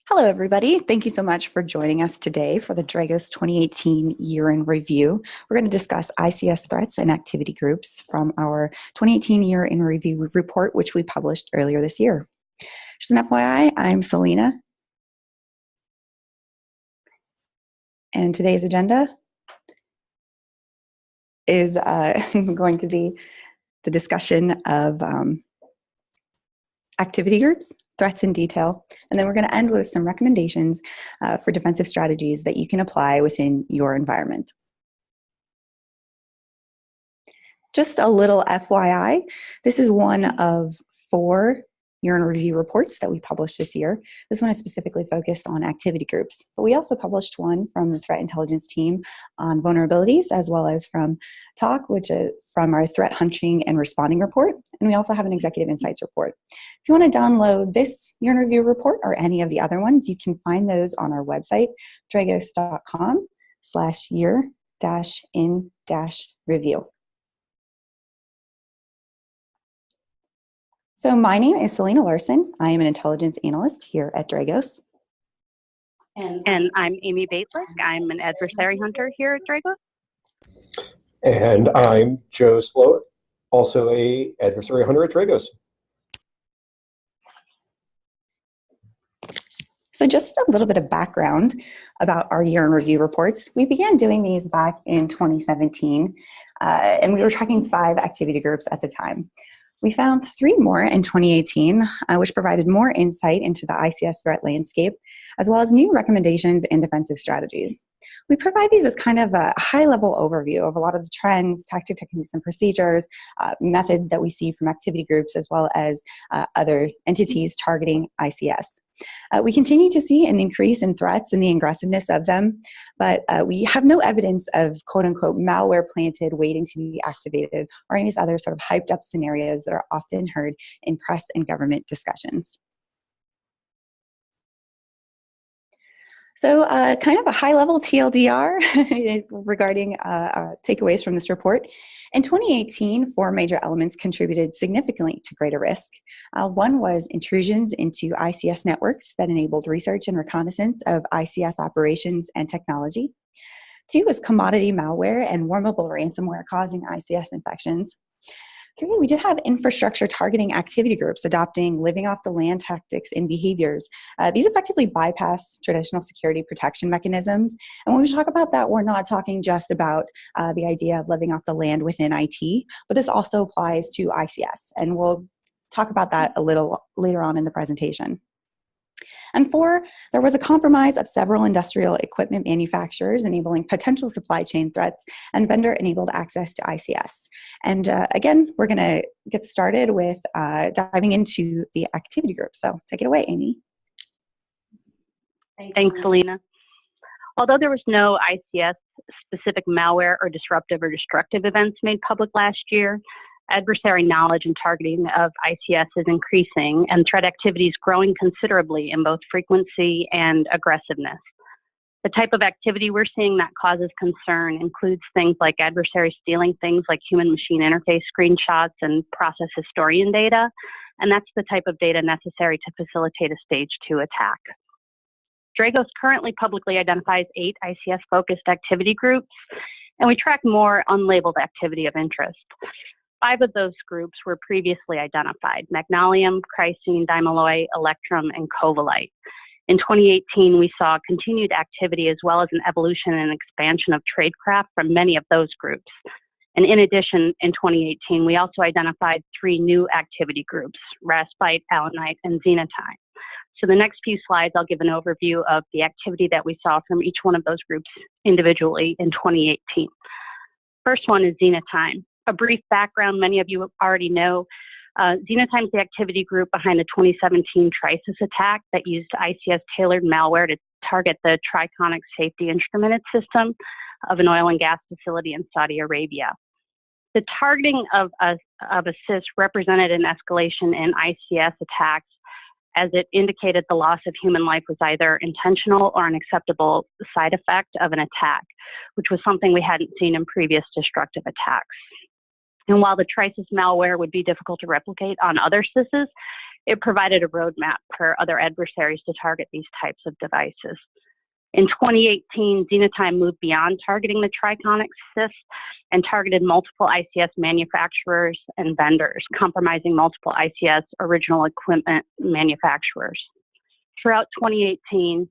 Hello, everybody. Thank you so much for joining us today for the Dragos 2018 Year in Review. We're going to discuss ICS Threats and Activity Groups from our 2018 Year in Review report, which we published earlier this year. Just an FYI, I'm Selena. And today's agenda is going to be the discussion of activity groups, threats in detail, and then we're going to end with some recommendations for defensive strategies that you can apply within your environment. Just a little FYI, this is one of 4 Year in Review reports that we published this year. This one is specifically focused on activity groups, but we also published one from the threat intelligence team on vulnerabilities, as well as from TALK, which is from our threat hunting and responding report, and we also have an executive insights report. If you want to download this Year in Review report or any of the other ones, you can find those on our website, dragos.com/year-in-review. So my name is Selena Larson. I am an intelligence analyst here at Dragos. And I'm Amy Bejtlich. I'm an adversary hunter here at Dragos. And I'm Joe Slowik, also a adversary hunter at Dragos. So just a little bit of background about our Year in Review reports. We began doing these back in 2017, and we were tracking 5 activity groups at the time. We found 3 more in 2018, which provided more insight into the ICS threat landscape, as well as new recommendations and defensive strategies. We provide these as kind of a high-level overview of a lot of the trends, tactics, techniques, and procedures, methods that we see from activity groups, as well as other entities targeting ICS. We continue to see an increase in threats and the aggressiveness of them, but we have no evidence of quote-unquote malware planted waiting to be activated or any of these other sort of hyped up scenarios that are often heard in press and government discussions. So kind of a high-level TLDR regarding takeaways from this report. In 2018, 4 major elements contributed significantly to greater risk. One was intrusions into ICS networks that enabled research and reconnaissance of ICS operations and technology. 2 was commodity malware and wormable ransomware causing ICS infections. 3, we did have infrastructure targeting activity groups adopting living off the land tactics and behaviors. These effectively bypass traditional security protection mechanisms. And when we talk about that, we're not talking just about the idea of living off the land within IT, but this also applies to ICS. And we'll talk about that a little later on in the presentation. And 4, there was a compromise of several industrial equipment manufacturers enabling potential supply chain threats and vendor-enabled access to ICS. And again, we're going to get started with diving into the activity group. So take it away, Amy. Thanks, Selena. Although there was no ICS-specific malware or disruptive or destructive events made public last year, adversary knowledge and targeting of ICS is increasing, and threat activity is growing considerably in both frequency and aggressiveness. The type of activity we're seeing that causes concern includes things like adversaries stealing things like human-machine interface screenshots and process historian data, and that's the type of data necessary to facilitate a stage 2 attack. Dragos currently publicly identifies 8 ICS-focused activity groups, and we track more unlabeled activity of interest. 5 of those groups were previously identified: MAGNALLIUM, CHRYSENE, DYMALLOY, ELECTRUM, and COVELLITE. In 2018, we saw continued activity as well as an evolution and expansion of tradecraft from many of those groups. And in addition, in 2018, we also identified 3 new activity groups: RASPITE, ALLANITE, and XENOTIME. So the next few slides, I'll give an overview of the activity that we saw from each one of those groups individually in 2018. First one is XENOTIME. A brief background, many of you already know. XENOTIME is the activity group behind the 2017 CHRYSENE attack that used ICS-tailored malware to target the Triconic safety instrumented system of an oil and gas facility in Saudi Arabia. The targeting of a CIS represented an escalation in ICS attacks, as it indicated the loss of human life was either intentional or an acceptable side effect of an attack, which was something we hadn't seen in previous destructive attacks. And while the CHRYSENE malware would be difficult to replicate on other CISs, it provided a roadmap for other adversaries to target these types of devices. In 2018, XENOTIME moved beyond targeting the Triconic CIS and targeted multiple ICS manufacturers and vendors, compromising multiple ICS original equipment manufacturers. Throughout 2018,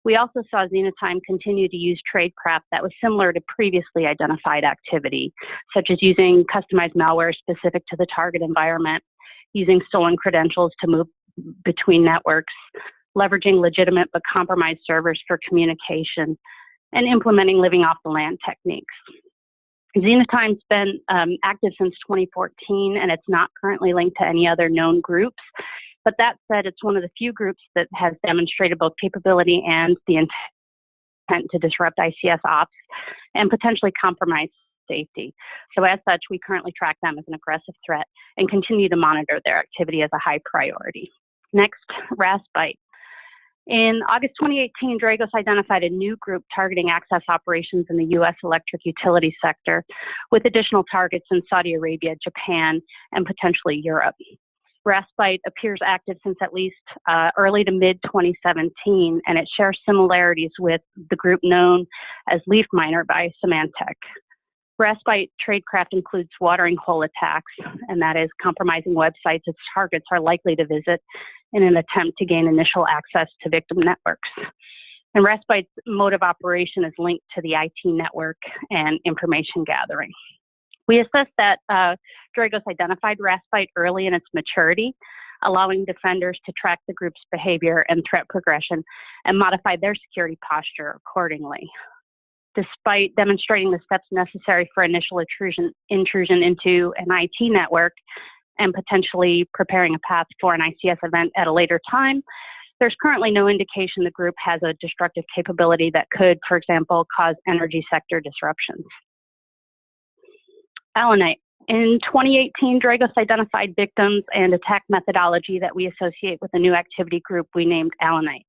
we also saw XENOTIME continue to use tradecraft that was similar to previously identified activity, such as using customized malware specific to the target environment, using stolen credentials to move between networks, leveraging legitimate but compromised servers for communication, and implementing living off the land techniques. XENOTIME's been active since 2014, and it's not currently linked to any other known groups. But that said, it's one of the few groups that has demonstrated both capability and the intent to disrupt ICS ops and potentially compromise safety. So as such, we currently track them as an aggressive threat and continue to monitor their activity as a high priority. Next, RASPITE. In August 2018, Dragos identified a new group targeting access operations in the U.S. electric utility sector, with additional targets in Saudi Arabia, Japan, and potentially Europe. RASPITE appears active since at least early to mid-2017, and it shares similarities with the group known as Leafminer by Symantec. RASPITE tradecraft includes watering hole attacks, and that is compromising websites its targets are likely to visit in an attempt to gain initial access to victim networks. And RASPITE's mode of operation is linked to the IT network and information gathering. We assessed that Dragos identified RASPITE early in its maturity, allowing defenders to track the group's behavior and threat progression and modify their security posture accordingly. Despite demonstrating the steps necessary for initial intrusion into an IT network and potentially preparing a path for an ICS event at a later time, there's currently no indication the group has a destructive capability that could, for example, cause energy sector disruptions. ALLANITE. In 2018, Dragos identified victims and attack methodology that we associate with a new activity group we named ALLANITE.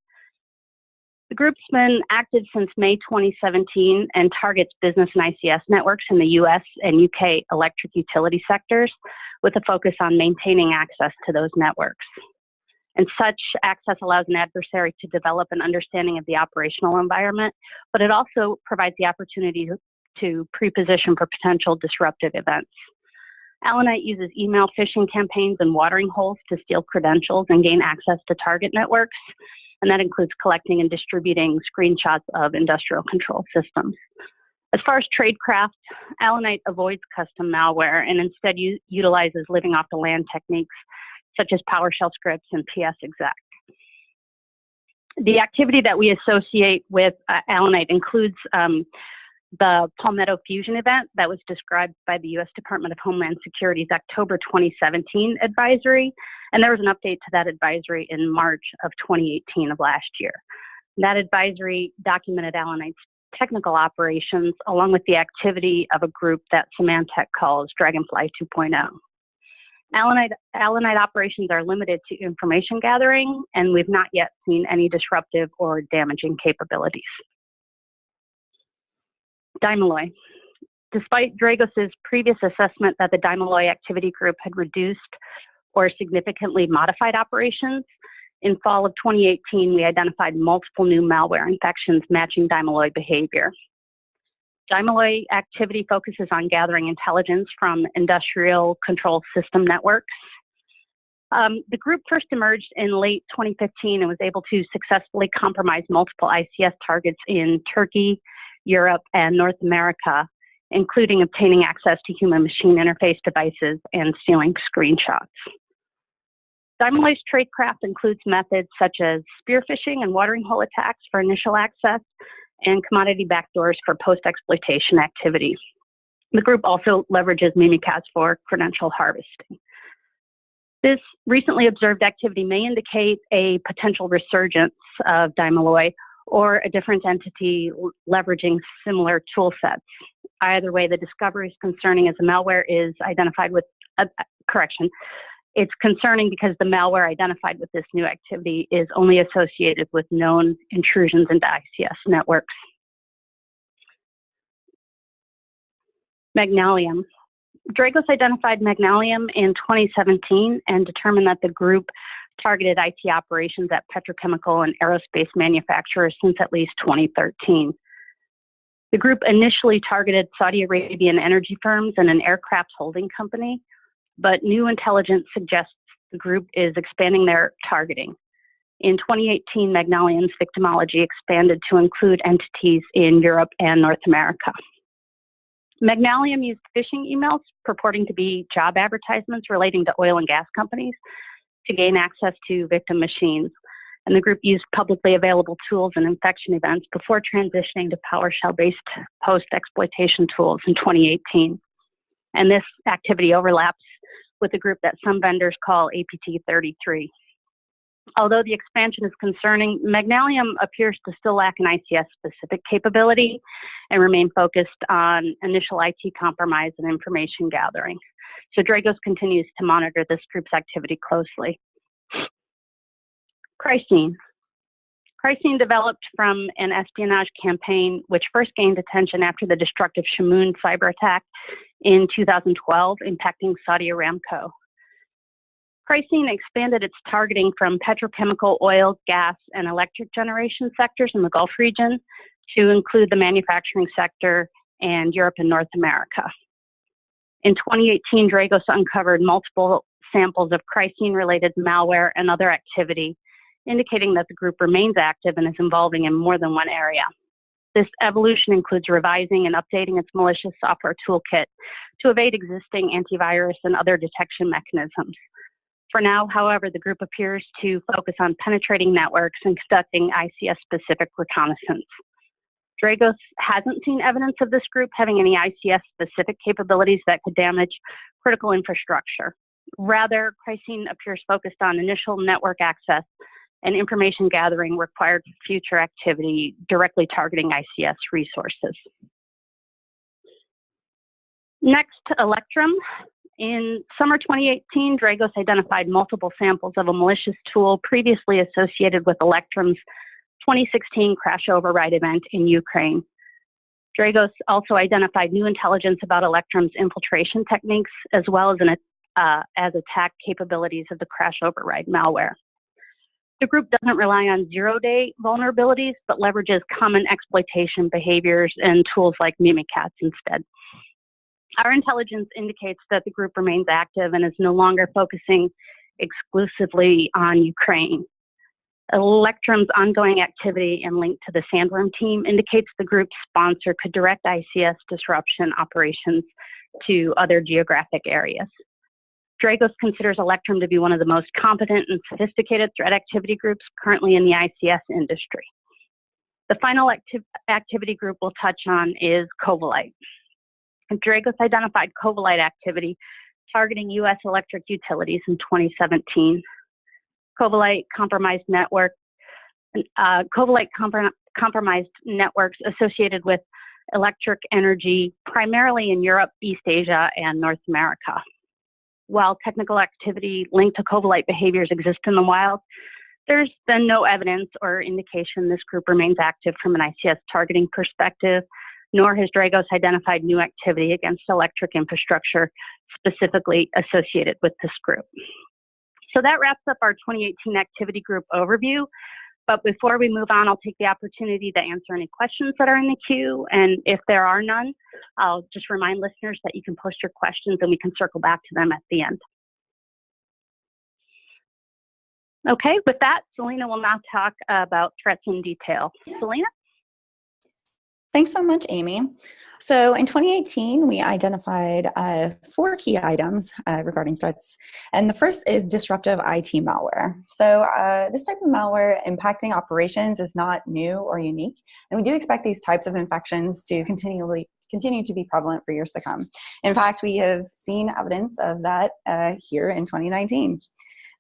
The group's been active since May 2017 and targets business and ICS networks in the US and UK electric utility sectors with a focus on maintaining access to those networks. And such access allows an adversary to develop an understanding of the operational environment, but it also provides the opportunity to pre-position for potential disruptive events. ALLANITE uses email phishing campaigns and watering holes to steal credentials and gain access to target networks, and that includes collecting and distributing screenshots of industrial control systems. As far as tradecraft, ALLANITE avoids custom malware and instead utilizes living off the land techniques such as PowerShell scripts and PSExec. The activity that we associate with ALLANITE includes the Palmetto Fusion event that was described by the U.S. Department of Homeland Security's October 2017 advisory, and there was an update to that advisory in March of 2018 of last year. That advisory documented ALLANITE's technical operations along with the activity of a group that Symantec calls Dragonfly 2.0. ALLANITE operations are limited to information gathering, and we've not yet seen any disruptive or damaging capabilities. DYMALLOY. Despite Dragos's previous assessment that the DYMALLOY activity group had reduced or significantly modified operations, in fall of 2018, we identified multiple new malware infections matching DYMALLOY behavior. DYMALLOY activity focuses on gathering intelligence from industrial control system networks. The group first emerged in late 2015 and was able to successfully compromise multiple ICS targets in Turkey, Europe, and North America, including obtaining access to human-machine interface devices and stealing screenshots. DYMALLOY's tradecraft includes methods such as spear phishing and watering hole attacks for initial access and commodity backdoors for post-exploitation activity. The group also leverages Mimikatz for credential harvesting. This recently observed activity may indicate a potential resurgence of DYMALLOY or a different entity leveraging similar tool sets. Either way, the discovery is concerning as the malware is identified with, it's concerning because the malware identified with this new activity is only associated with known intrusions into ICS networks. MAGNALLIUM. Dragos identified MAGNALLIUM in 2017 and determined that the group targeted IT operations at petrochemical and aerospace manufacturers since at least 2013. The group initially targeted Saudi Arabian energy firms and an aircraft holding company, but new intelligence suggests the group is expanding their targeting. In 2018, MAGNALLIUM's victimology expanded to include entities in Europe and North America. MAGNALLIUM used phishing emails purporting to be job advertisements relating to oil and gas companies to gain access to victim machines. And the group used publicly available tools and infection events before transitioning to PowerShell-based post-exploitation tools in 2018. And this activity overlaps with a group that some vendors call APT33. Although the expansion is concerning, MAGNALLIUM appears to still lack an ICS-specific capability and remain focused on initial IT compromise and information gathering. So Dragos continues to monitor this group's activity closely. CHRYSENE. CHRYSENE developed from an espionage campaign which first gained attention after the destructive Shamoon cyber attack in 2012, impacting Saudi Aramco. CHRYSENE expanded its targeting from petrochemical, oil, gas, and electric generation sectors in the Gulf region to include the manufacturing sector and Europe and North America. In 2018, Dragos uncovered multiple samples of CHRYSENE-related malware and other activity, indicating that the group remains active and is evolving in more than one area. This evolution includes revising and updating its malicious software toolkit to evade existing antivirus and other detection mechanisms. For now, however, the group appears to focus on penetrating networks and conducting ICS-specific reconnaissance. Dragos hasn't seen evidence of this group having any ICS-specific capabilities that could damage critical infrastructure. Rather, CHRYSENE appears focused on initial network access and information gathering required for future activity directly targeting ICS resources. Next, ELECTRUM. In summer 2018, Dragos identified multiple samples of a malicious tool previously associated with ELECTRUM's 2016 crash override event in Ukraine. Dragos also identified new intelligence about ELECTRUM's infiltration techniques, as well as attack capabilities of the crash override malware. The group doesn't rely on zero-day vulnerabilities, but leverages common exploitation behaviors and tools like Mimikatz instead. Our intelligence indicates that the group remains active and is no longer focusing exclusively on Ukraine. ELECTRUM's ongoing activity and link to the Sandworm team indicates the group's sponsor could direct ICS disruption operations to other geographic areas. Dragos considers ELECTRUM to be one of the most competent and sophisticated threat activity groups currently in the ICS industry. The final activity group we'll touch on is COVELLITE. Dragos identified COVELLITE activity targeting U.S. electric utilities in 2017. COVELLITE compromised networks associated with electric energy, primarily in Europe, East Asia, and North America. While technical activity linked to COVELLITE behaviors exist in the wild, there's been no evidence or indication this group remains active from an ICS targeting perspective, nor has Dragos identified new activity against electric infrastructure specifically associated with this group. So that wraps up our 2018 activity group overview. But before we move on, I'll take the opportunity to answer any questions that are in the queue. And if there are none, I'll just remind listeners that you can post your questions and we can circle back to them at the end. Okay, with that, Selena will now talk about threats in detail. Selena? Thanks so much, Amy. So in 2018, we identified 4 key items regarding threats. And the first is disruptive IT malware. So this type of malware impacting operations is not new or unique. And we do expect these types of infections to continue to be prevalent for years to come. In fact, we have seen evidence of that here in 2019.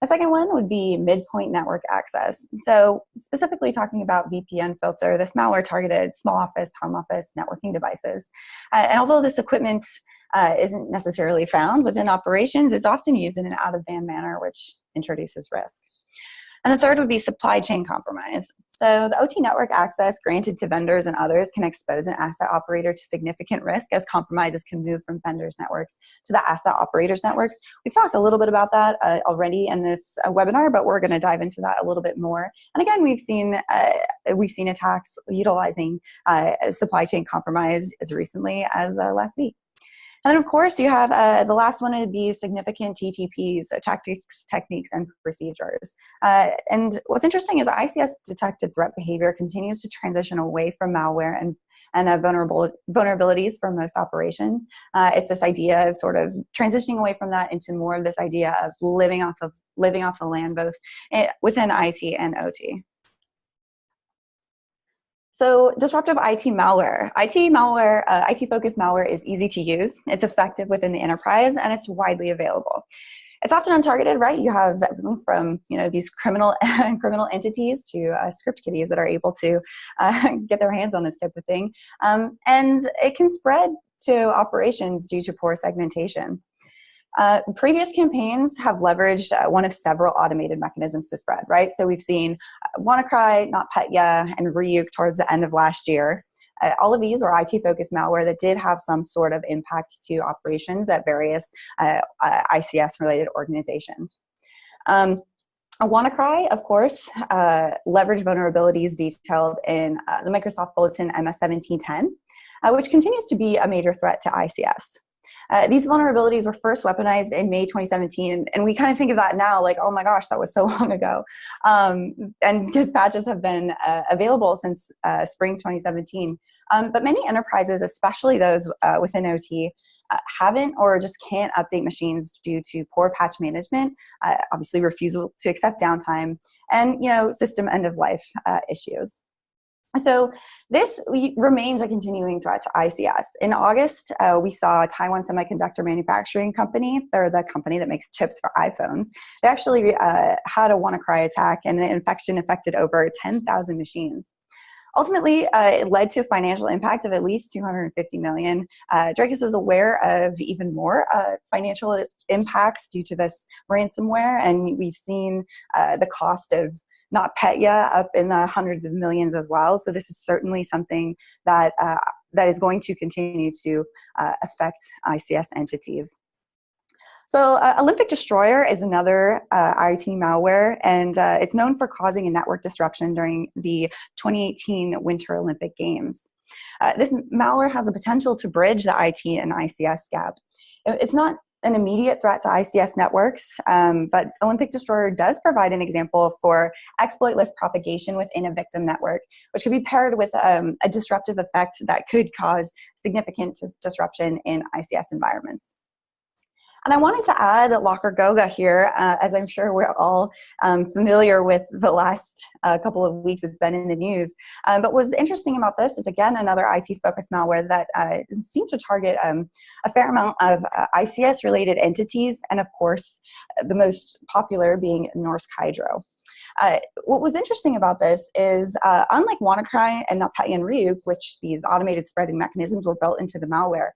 A second one would be midpoint network access. So specifically talking about VPN filter, this malware targeted small office, home office networking devices. And although this equipment isn't necessarily found within operations, it's often used in an out-of-band manner, which introduces risk. And the third would be supply chain compromise. So the OT network access granted to vendors and others can expose an asset operator to significant risk as compromises can move from vendors' networks to the asset operators' networks. We've talked a little bit about that already in this webinar, but we're going to dive into that a little bit more. And again, we've seen attacks utilizing supply chain compromise as recently as last week. And then, of course, you have the last one would be significant TTPs, tactics, techniques, and procedures. And what's interesting is ICS detected threat behavior continues to transition away from malware and vulnerabilities for most operations. It's this idea of sort of transitioning away from that into more of this idea of living off the land, both within IT and OT. So disruptive IT malware. IT-focused malware is easy to use, it's effective within the enterprise, and it's widely available. It's often untargeted, right? You have everything from these criminal entities to script kiddies that are able to get their hands on this type of thing. And it can spread to operations due to poor segmentation. Previous campaigns have leveraged one of several automated mechanisms to spread, right? So we've seen WannaCry, NotPetya, and Ryuk towards the end of last year. All of these are IT-focused malware that did have some sort of impact to operations at various ICS-related organizations. WannaCry, of course, leveraged vulnerabilities detailed in the Microsoft Bulletin MS-1710, which continues to be a major threat to ICS. These vulnerabilities were first weaponized in May 2017, and we kind of think of that now like, oh my gosh, that was so long ago. And because patches have been available since spring 2017. But many enterprises, especially those within OT, haven't or just can't update machines due to poor patch management, obviously refusal to accept downtime, and system end-of-life issues. So this remains a continuing threat to ICS. In August, we saw Taiwan Semiconductor Manufacturing Company, they're the company that makes chips for iPhones. They actually had a WannaCry attack, and the infection affected over 10,000 machines. Ultimately, it led to a financial impact of at least $250 million. Dragos is aware of even more financial impacts due to this ransomware, and we've seen the cost of NotPetya up in the hundreds of millions as well. So this is certainly something that that is going to continue to affect ICS entities. So Olympic Destroyer is another IT malware, and it's known for causing a network disruption during the 2018 Winter Olympic Games. This malware has the potential to bridge the IT and ICS gap. It's not an immediate threat to ICS networks, but Olympic Destroyer does provide an example for exploitless propagation within a victim network, which could be paired with a disruptive effect that could cause significant disruption in ICS environments. And I wanted to add Locker Goga here, as I'm sure we're all familiar with the last couple of weeks it's been in the news. But what's interesting about this is, again, another IT-focused malware that seems to target a fair amount of ICS-related entities, and of course, the most popular being Norsk Hydro. What was interesting about this is, unlike WannaCry and NotPetya and Ryuk, which these automated spreading mechanisms were built into the malware,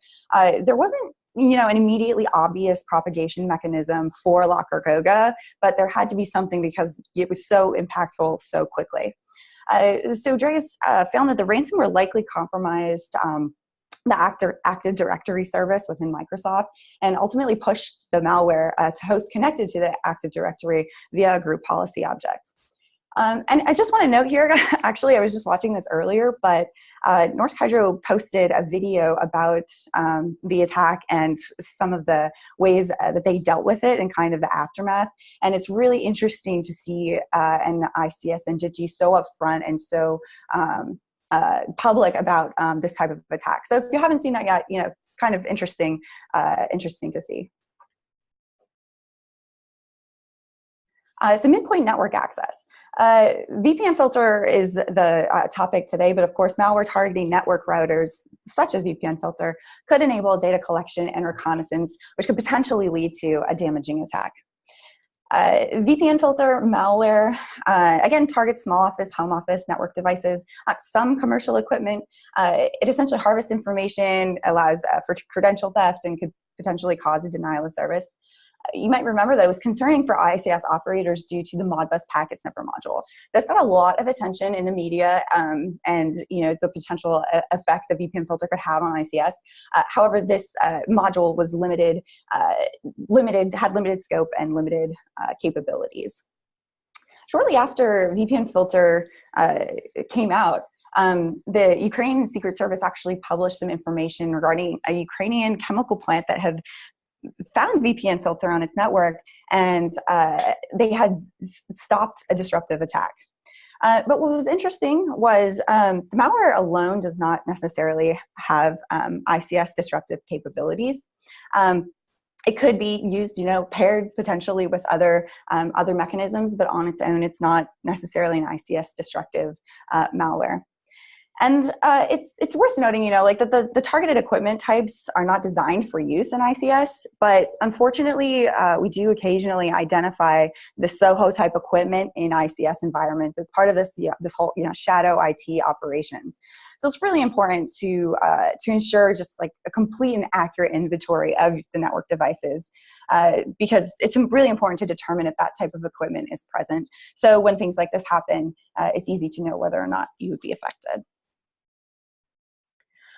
there wasn't an immediately obvious propagation mechanism for Locker Goga, but there had to be something because it was so impactful so quickly. So Dragos found that the ransomware likely compromised the Active Directory service within Microsoft, and ultimately pushed the malware to hosts connected to the Active Directory via a group policy object. And I just want to note here, actually, I was just watching this earlier, but Norsk Hydro posted a video about the attack and some of the ways that they dealt with it and kind of the aftermath. And it's really interesting to see an ICS entity so upfront and so public about this type of attack. So if you haven't seen that yet, it's kind of interesting to see. So midpoint network access. VPN filter is the topic today, but of course, malware targeting network routers, such as VPN filter, could enable data collection and reconnaissance, which could potentially lead to a damaging attack. VPN filter malware, again, targets small office, home office, network devices, some commercial equipment. It essentially harvests information, allows for credential theft, and could potentially cause a denial of service. you might remember that it was concerning for ICS operators due to the Modbus packet sniffer module. This got a lot of attention in the media, and the potential effect the VPN filter could have on ICS. However, this module was had limited scope and limited capabilities. Shortly after VPN filter came out, the Ukrainian Secret Service actually published some information regarding a Ukrainian chemical plant that had found VPN filter on its network, and they had stopped a disruptive attack. But what was interesting was the malware alone does not necessarily have ICS disruptive capabilities. It could be used, paired potentially with other mechanisms, but on its own, it's not necessarily an ICS destructive malware. And it's worth noting, that the targeted equipment types are not designed for use in ICS, but unfortunately, we do occasionally identify the SOHO type equipment in ICS environments. It's part of this whole shadow IT operations. So it's really important to ensure just like a complete and accurate inventory of the network devices, because it's really important to determine if that type of equipment is present. So when things like this happen, it's easy to know whether or not you would be affected.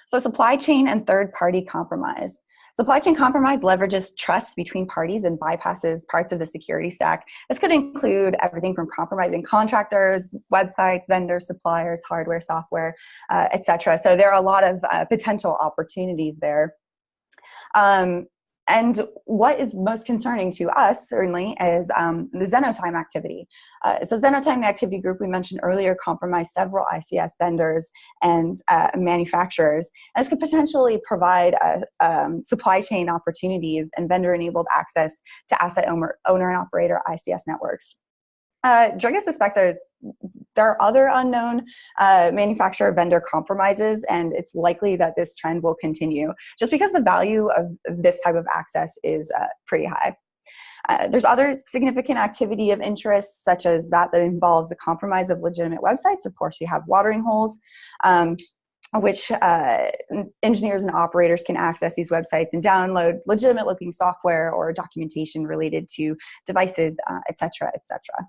So supply chain and third-party compromise. Supply chain compromise leverages trust between parties and bypasses parts of the security stack. This could include everything from compromising contractors, websites, vendors, suppliers, hardware, software, etc. So there are a lot of potential opportunities there. And what is most concerning to us, certainly, is the XENOTIME activity. So XENOTIME activity group we mentioned earlier compromised several ICS vendors and manufacturers. And this could potentially provide supply chain opportunities and vendor-enabled access to asset owner and operator ICS networks. Dragos suspects there are other unknown manufacturer vendor compromises, and it's likely that this trend will continue just because the value of this type of access is pretty high. There's other significant activity of interest, such as that involves the compromise of legitimate websites. Of course, you have watering holes, which engineers and operators can access these websites and download legitimate looking software or documentation related to devices, et cetera, et cetera.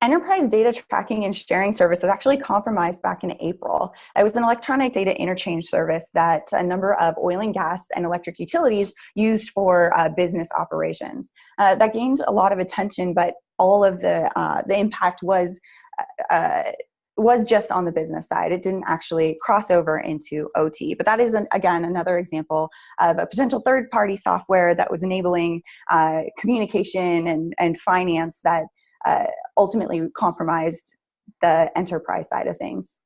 Enterprise data tracking and sharing service was actually compromised back in April. It was an electronic data interchange service that a number of oil and gas and electric utilities used for business operations. That gained a lot of attention, but all of the impact was just on the business side. It didn't actually cross over into OT. But that is, again, another example of a potential third-party software that was enabling communication and finance that ultimately compromised the enterprise side of things.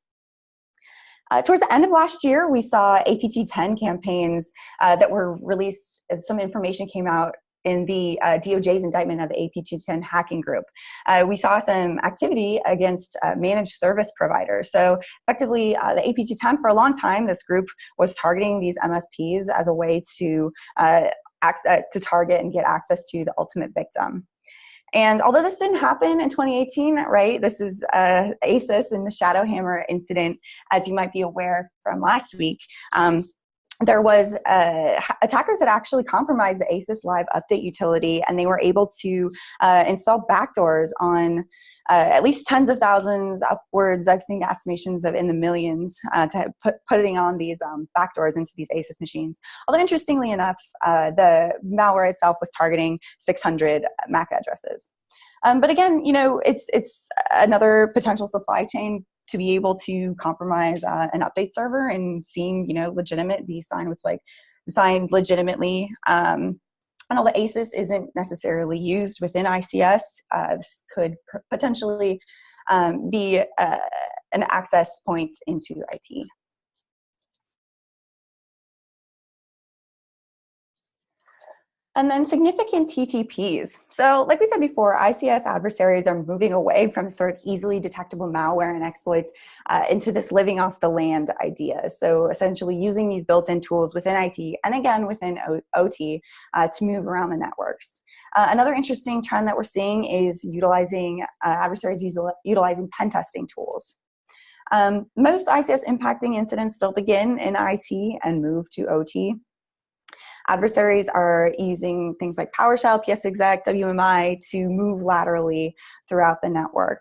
Towards the end of last year, we saw APT-10 campaigns that were released. Some information came out in the DOJ's indictment of the APT-10 hacking group. We saw some activity against managed service providers. So effectively, the APT-10, for a long time, this group was targeting these MSPs as a way to target and get access to the ultimate victim. And although this didn't happen in 2018, right, this is ASIS and the Shadow Hammer incident, as you might be aware from last week. There was attackers that actually compromised the ASIS Live update utility, and they were able to install backdoors on at least tens of thousands, upwards. I've seen estimations of in the millions to putting on these backdoors into these ASIS machines. Although interestingly enough, the malware itself was targeting 600 MAC addresses. But again, it's another potential supply chain to be able to compromise an update server and seem, legitimate, be signed legitimately. And although ASIS isn't necessarily used within ICS, this could potentially be an access point into IT. And then significant TTPs. So like we said before, ICS adversaries are moving away from sort of easily detectable malware and exploits into this living off the land idea. So essentially using these built-in tools within IT and again within OT to move around the networks. Another interesting trend that we're seeing is adversaries utilizing pen testing tools. Most ICS impacting incidents still begin in IT and move to OT. Adversaries are using things like PowerShell, PSExec, WMI to move laterally throughout the network.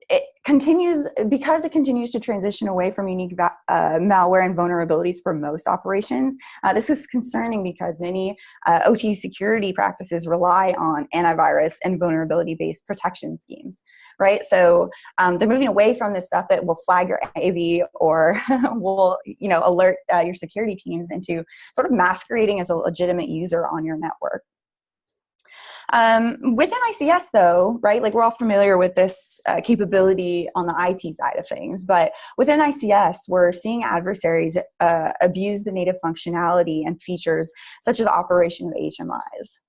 It continues to transition away from unique malware and vulnerabilities for most operations. This is concerning because many OT security practices rely on antivirus and vulnerability-based protection schemes, right? So they're moving away from this stuff that will flag your AV or will, alert your security teams into sort of masquerading as a legitimate user on your network. Within ICS though, right, like we're all familiar with this capability on the IT side of things, but within ICS, we're seeing adversaries abuse the native functionality and features such as operation of HMIs.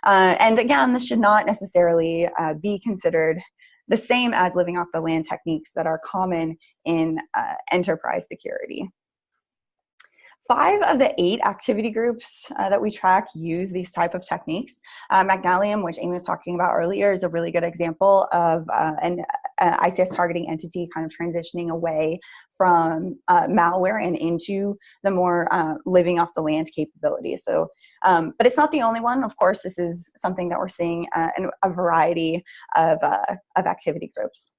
And again, this should not necessarily be considered the same as living off the land techniques that are common in enterprise security. 5 of the 8 activity groups that we track use these type of techniques. MAGNALLIUM, which Amy was talking about earlier, is a really good example of an ICS targeting entity kind of transitioning away from malware and into the more living off the land capabilities. So, but it's not the only one. Of course, this is something that we're seeing in a variety of activity groups.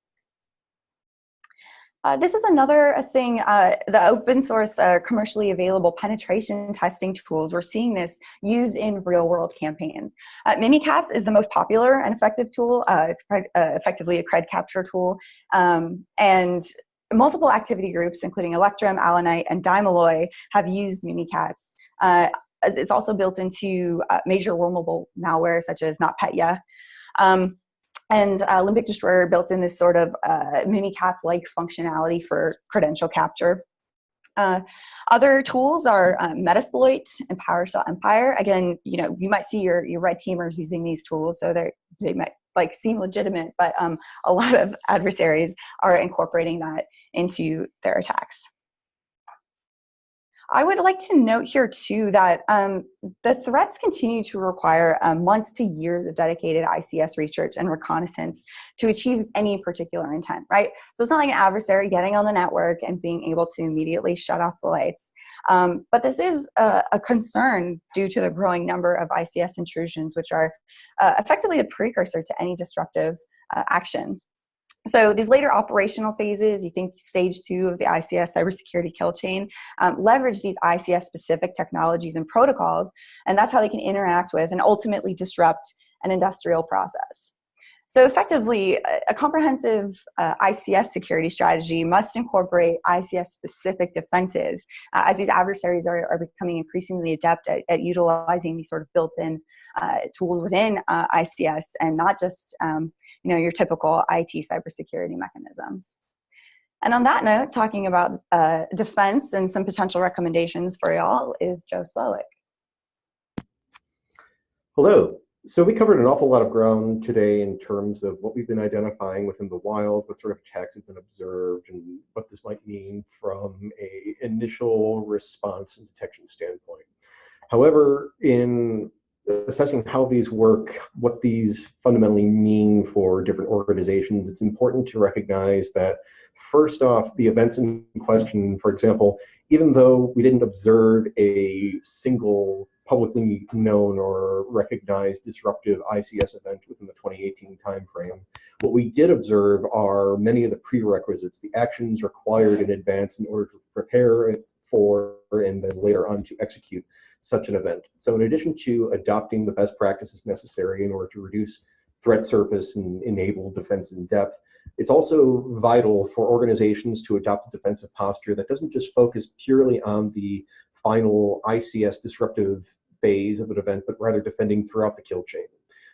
This is another thing, the open source commercially available penetration testing tools. We're seeing this used in real world campaigns. Mimikatz is the most popular and effective tool. It's effectively a cred capture tool. And multiple activity groups, including ELECTRUM, ALLANITE, and DYMALLOY, have used Mimikatz. It's also built into major wormable malware such as NotPetya. And Limbic Destroyer built in this sort of Mimikatz-like functionality for credential capture. Other tools are Metasploit and PowerShell Empire. Again, you might see your red teamers using these tools, so they might seem legitimate, but a lot of adversaries are incorporating that into their attacks. I would like to note here too that the threats continue to require months to years of dedicated ICS research and reconnaissance to achieve any particular intent, right? So it's not like an adversary getting on the network and being able to immediately shut off the lights. But this is a concern due to the growing number of ICS intrusions, which are effectively the precursor to any disruptive action. So these later operational phases, you think stage 2 of the ICS cybersecurity kill chain, leverage these ICS-specific technologies and protocols, and that's how they can interact with and ultimately disrupt an industrial process. So effectively, a comprehensive ICS security strategy must incorporate ICS-specific defenses as these adversaries are becoming increasingly adept at utilizing these sort of built-in tools within ICS and not just your typical IT cybersecurity mechanisms. And on that note, talking about defense and some potential recommendations for y'all is Joe Slowik. Hello. So we covered an awful lot of ground today in terms of what we've been identifying within the wild, what sort of attacks have been observed, and what this might mean from an initial response and detection standpoint. However, in assessing how these work, what these fundamentally mean for different organizations, it's important to recognize that first off, the events in question, for example, even though we didn't observe a single publicly known or recognized disruptive ICS event within the 2018 timeframe, what we did observe are many of the prerequisites, the actions required in advance in order to prepare for and then later on to execute such an event. So in addition to adopting the best practices necessary in order to reduce threat surface and enable defense in depth, it's also vital for organizations to adopt a defensive posture that doesn't just focus purely on the final ICS disruptive phase of an event, but rather defending throughout the kill chain.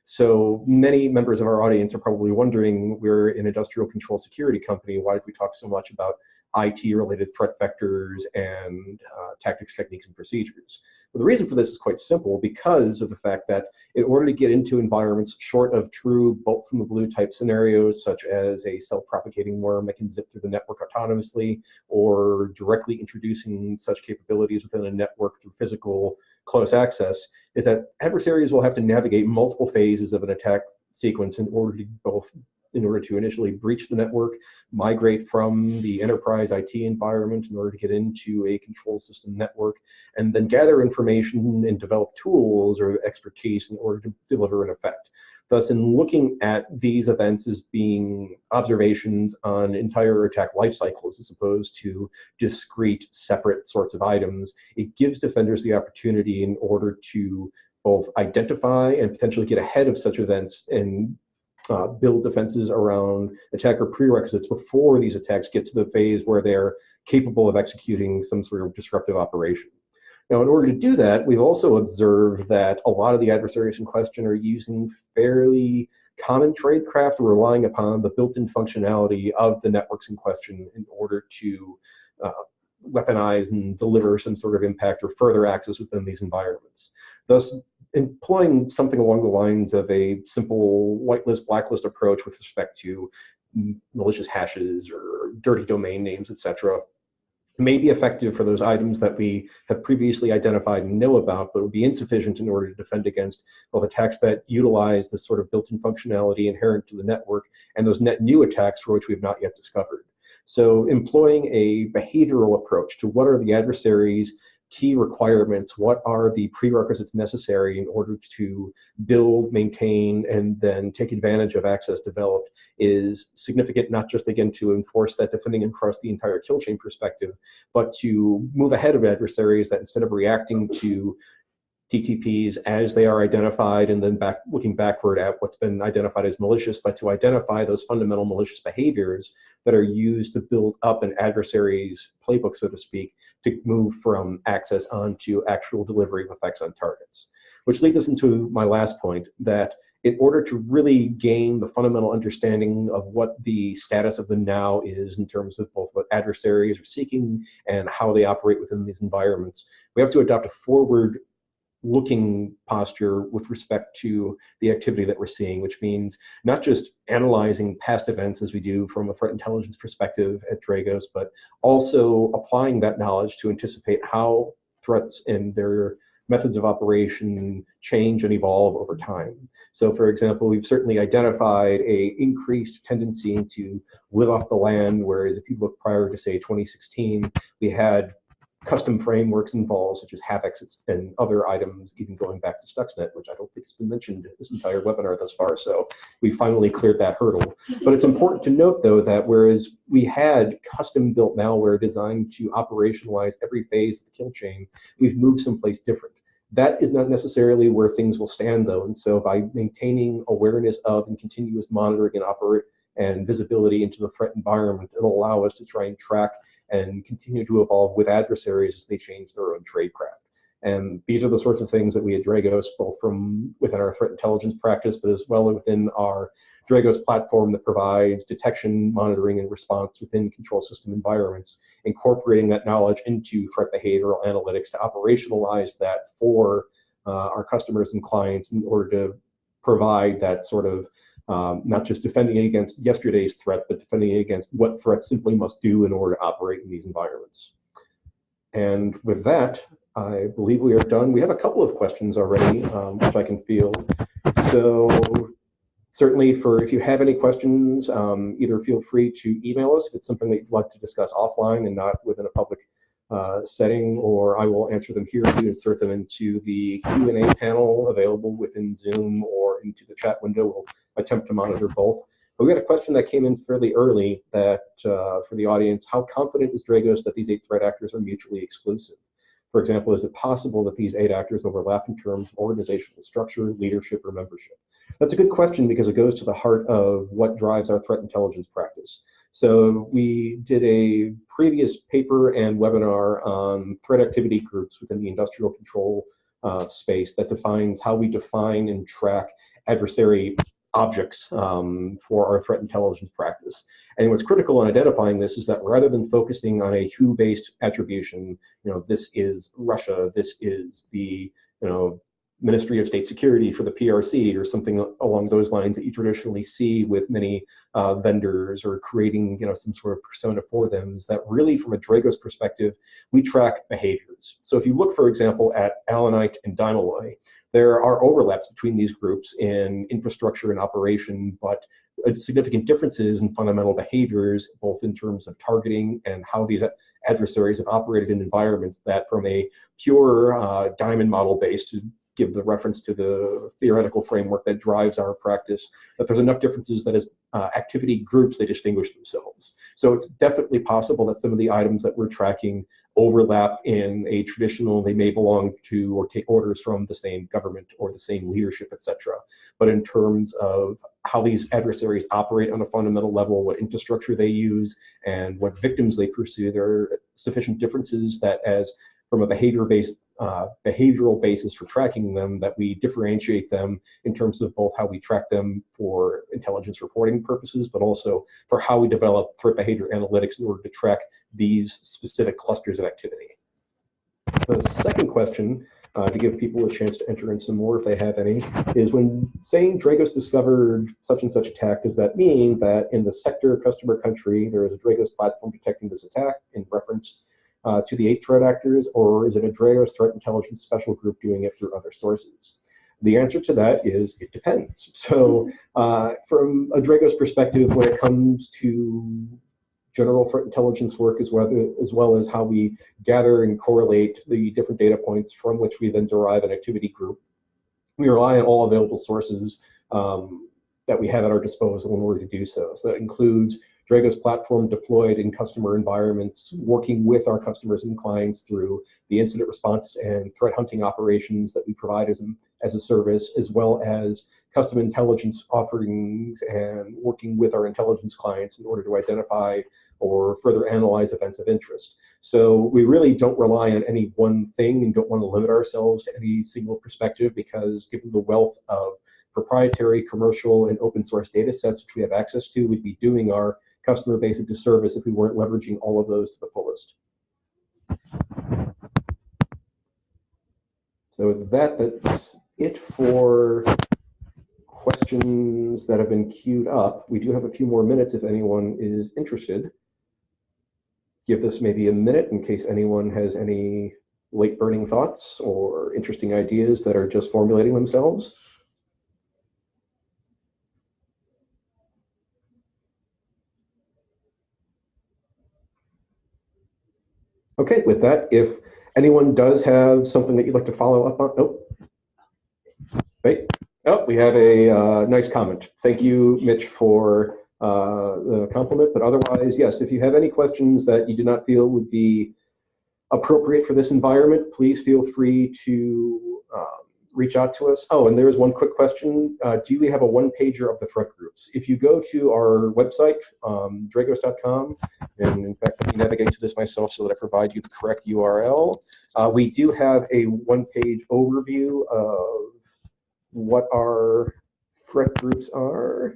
So many members of our audience are probably wondering, we're an industrial control security company, why did we talk so much about IT-related threat vectors and tactics, techniques, and procedures? Well, the reason for this is quite simple, because of the fact that in order to get into environments short of true bolt from the blue type scenarios, such as a self-propagating worm that can zip through the network autonomously, or directly introducing such capabilities within a network through physical close access, is that adversaries will have to navigate multiple phases of an attack sequence in order to both in order to initially breach the network, migrate from the enterprise IT environment in order to get into a control system network, and then gather information and develop tools or expertise in order to deliver an effect. Thus, in looking at these events as being observations on entire attack life cycles as opposed to discrete, separate sorts of items, it gives defenders the opportunity in order to both identify and potentially get ahead of such events and build defenses around attacker prerequisites before these attacks get to the phase where they're capable of executing some sort of disruptive operation. Now, in order to do that, we've also observed that a lot of the adversaries in question are using fairly common tradecraft, relying upon the built-in functionality of the networks in question in order to weaponize and deliver some sort of impact or further access within these environments. Thus, employing something along the lines of a simple whitelist, blacklist approach with respect to malicious hashes or dirty domain names, etc., may be effective for those items that we have previously identified and know about, but would be insufficient in order to defend against both attacks that utilize this sort of built-in functionality inherent to the network and those net new attacks for which we have not yet discovered. So employing a behavioral approach to what are the adversaries' key requirements, what are the prerequisites necessary in order to build, maintain, and then take advantage of access developed is significant, not just, again, to enforce that defending across the entire kill chain perspective, but to move ahead of adversaries that instead of reacting to TTPs as they are identified and then looking backward at what's been identified as malicious, but to identify those fundamental malicious behaviors that are used to build up an adversary's playbook, so to speak, to move from access onto actual delivery of effects on targets. Which leads us into my last point, that in order to really gain the fundamental understanding of what the status of the now is in terms of both what adversaries are seeking and how they operate within these environments, we have to adopt a forward looking posture with respect to the activity that we're seeing, which means not just analyzing past events as we do from a threat intelligence perspective at Dragos, but also applying that knowledge to anticipate how threats and their methods of operation change and evolve over time. So for example, we've certainly identified an increased tendency to live off the land, whereas if you look prior to, say, 2016, we had custom frameworks involved, such as Havix and other items, even going back to Stuxnet, which I don't think has been mentioned this entire webinar thus far. So we finally cleared that hurdle. But it's important to note, though, that whereas we had custom-built malware designed to operationalize every phase of the kill chain, we've moved someplace different. That is not necessarily where things will stand, though. And so by maintaining awareness of and continuous monitoring and visibility into the threat environment, it'll allow us to try and track and continue to evolve with adversaries as they change their own tradecraft. And these are the sorts of things that we at Dragos, both from within our threat intelligence practice, but as well within our Dragos platform that provides detection, monitoring, and response within control system environments, incorporating that knowledge into threat behavioral analytics to operationalize that for our customers and clients in order to provide that sort of not just defending against yesterday's threat, but defending against what threats simply must do in order to operate in these environments. And with that, I believe we are done. We have a couple of questions already, which I can field. So certainly if you have any questions, either feel free to email us if it's something that you'd like to discuss offline and not within a public setting, or I will answer them here to insert them into the Q&A panel available within Zoom or into the chat window. We'll attempt to monitor both. But we had a question that came in fairly early that for the audience: how confident is Dragos that these 8 threat actors are mutually exclusive? For example, is it possible that these 8 actors overlap in terms of organizational structure, leadership, or membership? That's a good question because it goes to the heart of what drives our threat intelligence practice. So we did a previous paper and webinar on threat activity groups within the industrial control space that defines how we define and track adversary objects for our threat intelligence practice. And what's critical in identifying this is that rather than focusing on a who-based attribution, this is Russia, this is the Ministry of State Security for the PRC, or something along those lines that you traditionally see with many vendors, or creating some sort of persona for them, is that really from a Dragos perspective, we track behaviors. So if you look, for example, at ALLANITE and DYMALLOY, There are overlaps between these groups in infrastructure and operation, but significant differences in fundamental behaviors, both in terms of targeting and how these adversaries have operated in environments that, from a pure diamond model base, to give the reference to the theoretical framework that drives our practice, that there's enough differences that as activity groups, they distinguish themselves. So it's definitely possible that some of the items that we're tracking overlap in a traditional, they may belong to or take orders from the same government or the same leadership, etc. But in terms of how these adversaries operate on a fundamental level, what infrastructure they use, and what victims they pursue, there are sufficient differences that, as from a behavioral basis for tracking them, that we differentiate them in terms of both how we track them for intelligence reporting purposes, but also for how we develop threat behavior analytics in order to track these specific clusters of activity. The second question, to give people a chance to enter in some more if they have any, is when saying Dragos discovered such and such attack, does that mean that in the sector, customer, country, there is a Dragos platform detecting this attack in reference to the 8 threat actors, or is it a Dragos Threat Intelligence special group doing it through other sources? The answer to that is it depends. So from a Dragos perspective, when it comes to general threat intelligence work, as well as how we gather and correlate the different data points from which we then derive an activity group, we rely on all available sources that we have at our disposal in order to do so. So that includes Dragos platform deployed in customer environments, working with our customers and clients through the incident response and threat hunting operations that we provide as a service, as well as custom intelligence offerings and working with our intelligence clients in order to identify or further analyze events of interest. So we really don't rely on any one thing and don't want to limit ourselves to any single perspective, because given the wealth of proprietary, commercial, and open source data sets which we have access to, we'd be doing our customer base a disservice if we weren't leveraging all of those to the fullest. So with that, that's it for questions that have been queued up. We do have a few more minutes if anyone is interested. Give this maybe a minute in case anyone has any late burning thoughts or interesting ideas that are just formulating themselves. Okay, with that, if anyone does have something that you'd like to follow up on, oh, wait, oh, we have a nice comment. Thank you, Mitch, for the compliment, but otherwise, yes, if you have any questions that you do not feel would be appropriate for this environment, please feel free to reach out to us. Oh, and there's one quick question. Do we have a one-pager of the threat groups? If you go to our website, dragos.com, and in fact, let me navigate to this myself so that I provide you the correct URL. We do have a one-page overview of what our threat groups are.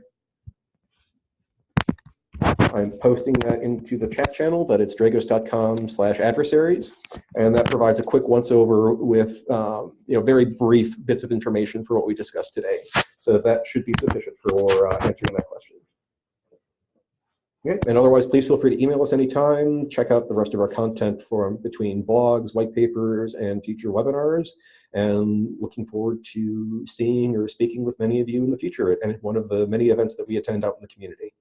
I'm posting that into the chat channel, but it's dragos.com/adversaries, and that provides a quick once-over with very brief bits of information for what we discussed today. So that should be sufficient for answering that question. Okay. And otherwise, please feel free to email us anytime. Check out the rest of our content between blogs, white papers, and future webinars. And looking forward to seeing or speaking with many of you in the future at one of the many events that we attend out in the community.